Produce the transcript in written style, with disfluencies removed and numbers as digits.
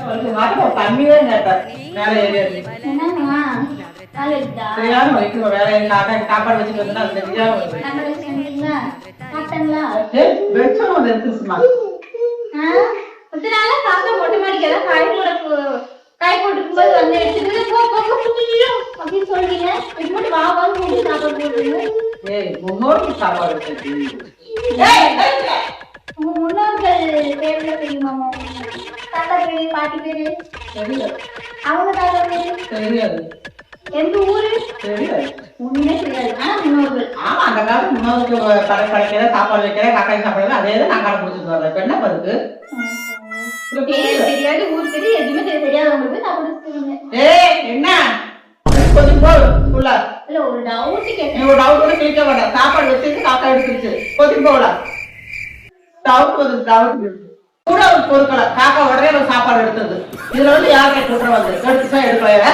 கொஞ்சம் மாட்டோம் கம்மியே கேட்டேன் வேலை ஏரியாது என்னம்மா சரியான வைக்கணும் வேலை சாப்பாடு வச்சுட்டு வந்து அது தெரியாம வெச்சம் வந்து இருக்குமா மொட்டை மாடிக்கு காய் போட்டுக்கும் போது வந்து அப்படின்னு சொல்றீங்க இது மட்டும் வா வாங்க சாப்பாடு போடுறீங்க. முன்னோருக்கு சாப்பாடு உங்க முன்னோர்கள் பேர்ல தெரியுமாமா? தாத்தா பேரு பாட்டி பேரு தெரியாது அவங்க தாத்தா பேரு தெரியாது எந்த ஊரு தெரியாது ஒண்ணுமே தெரியாது. ஆனா முன்னோர்கள் ஆமா அந்த காலத்து முன்னோருக்கு கடை படைக்கிற சாப்பாடு வைக்கிற காக்காய் சாப்பாடு அதே தான் நான் கடை பிடிச்சிட்டு வரேன் இப்ப என்ன பருக்கு பேர் தெரியாது ஊர் தெரியாது எதுவுமே தெரியாதவங்களுக்கு சாப்பிடுங்க. என்ன கொஞ்சம் போடு ஃபுல்லா இல்ல ஒரு டவுட் கேட்டேன். நீ ஒரு டவுட் கூட கிளிக்க வேண்டாம் சாப்பாடு வச்சிருக்கு காக்கா எடுத்துருச்சு கொஞ்சம் போகலாம் டவுட் வந்து டவுட் கூட ஒரு பொருட்களை காக்கா உடனே சாப்பாடு எடுத்தது இதுல வந்து யாருக்கே குற்றம் வந்து எடுத்துச்சா எடுக்கல